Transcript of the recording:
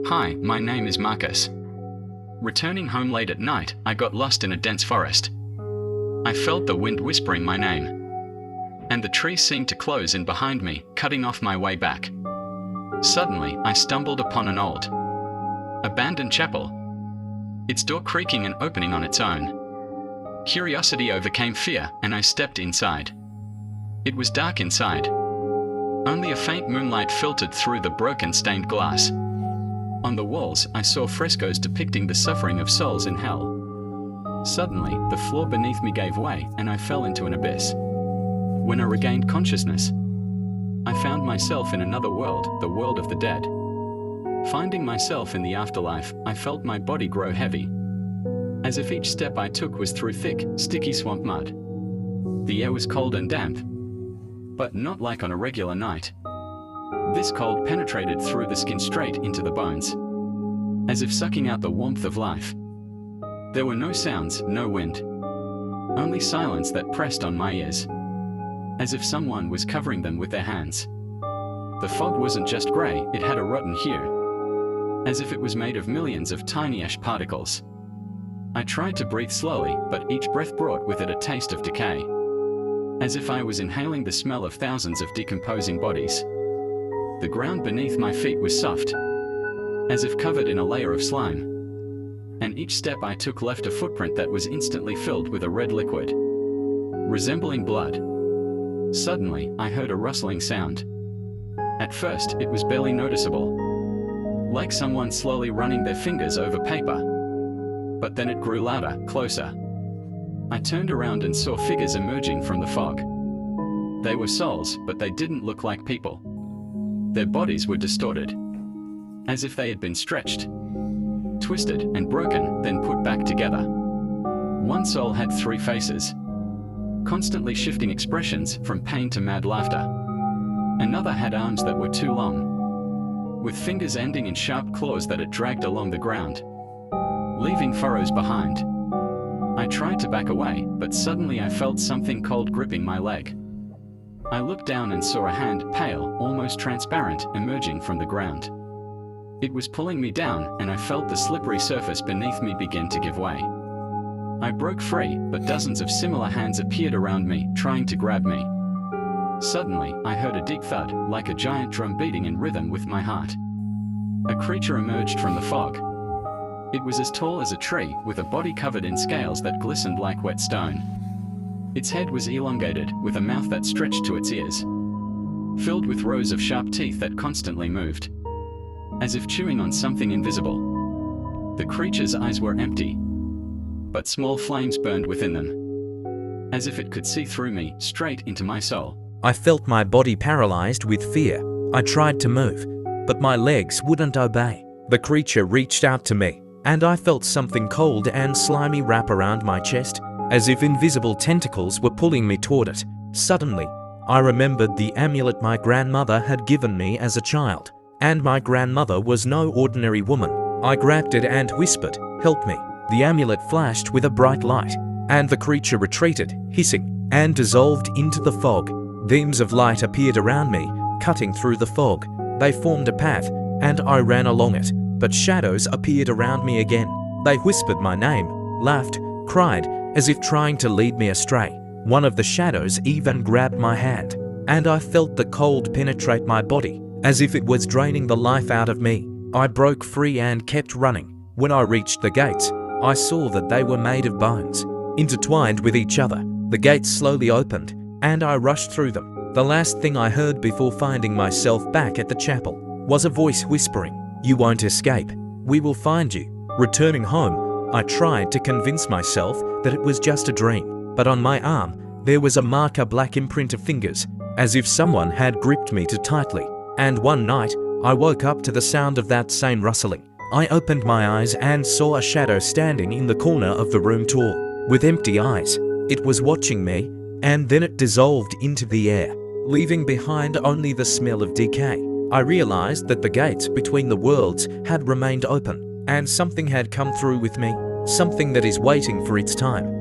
Hi, my name is Marcus. Returning home late at night, I got lost in a dense forest. I felt the wind whispering my name, and the trees seemed to close in behind me, cutting off my way back. Suddenly, I stumbled upon an old, abandoned chapel, its door creaking and opening on its own. Curiosity overcame fear, and I stepped inside. It was dark inside. Only a faint moonlight filtered through the broken stained glass. On the walls, I saw frescoes depicting the suffering of souls in hell. Suddenly, the floor beneath me gave way, and I fell into an abyss. When I regained consciousness, I found myself in another world, the world of the dead. Finding myself in the afterlife, I felt my body grow heavy, as if each step I took was through thick, sticky swamp mud. The air was cold and damp, but not like on a regular night. This cold penetrated through the skin straight into the bones, as if sucking out the warmth of life. There were no sounds, no wind, only silence that pressed on my ears, as if someone was covering them with their hands. The fog wasn't just grey, it had a rotten hue, as if it was made of millions of tiny ash particles. I tried to breathe slowly, but each breath brought with it a taste of decay, as if I was inhaling the smell of thousands of decomposing bodies. The ground beneath my feet was soft, as if covered in a layer of slime, and each step I took left a footprint that was instantly filled with a red liquid, resembling blood. Suddenly, I heard a rustling sound. At first, it was barely noticeable, like someone slowly running their fingers over paper. But then it grew louder, closer. I turned around and saw figures emerging from the fog. They were souls, but they didn't look like people. Their bodies were distorted, as if they had been stretched, twisted and broken, then put back together. One soul had 3 faces, constantly shifting expressions from pain to mad laughter. Another had arms that were too long, with fingers ending in sharp claws that it dragged along the ground, leaving furrows behind. I tried to back away, but suddenly I felt something cold gripping my leg. I looked down and saw a hand, pale, almost transparent, emerging from the ground. It was pulling me down, and I felt the slippery surface beneath me begin to give way. I broke free, but dozens of similar hands appeared around me, trying to grab me. Suddenly, I heard a deep thud, like a giant drum beating in rhythm with my heart. A creature emerged from the fog. It was as tall as a tree, with a body covered in scales that glistened like wet stone. Its head was elongated, with a mouth that stretched to its ears, filled with rows of sharp teeth that constantly moved, as if chewing on something invisible. The creature's eyes were empty, but small flames burned within them, as if it could see through me, straight into my soul. I felt my body paralyzed with fear. I tried to move, but my legs wouldn't obey. The creature reached out to me, and I felt something cold and slimy wrap around my chest, as if invisible tentacles were pulling me toward it. Suddenly, I remembered the amulet my grandmother had given me as a child, and my grandmother was no ordinary woman. I grabbed it and whispered, "Help me." The amulet flashed with a bright light, and the creature retreated, hissing, and dissolved into the fog. Beams of light appeared around me, cutting through the fog. They formed a path, and I ran along it, but shadows appeared around me again. They whispered my name, laughed, cried, as if trying to lead me astray. One of the shadows even grabbed my hand, and I felt the cold penetrate my body, as if it was draining the life out of me. I broke free and kept running. When I reached the gates, I saw that they were made of bones, intertwined with each other. The gates slowly opened, and I rushed through them. The last thing I heard before finding myself back at the chapel was a voice whispering, "You won't escape. We will find you." Returning home, I tried to convince myself that it was just a dream, but on my arm, there was a marker black imprint of fingers, as if someone had gripped me too tightly. And one night, I woke up to the sound of that same rustling. I opened my eyes and saw a shadow standing in the corner of the room, tall, with empty eyes. It was watching me, and then it dissolved into the air, leaving behind only the smell of decay. I realized that the gates between the worlds had remained open, and something had come through with me, something that is waiting for its time.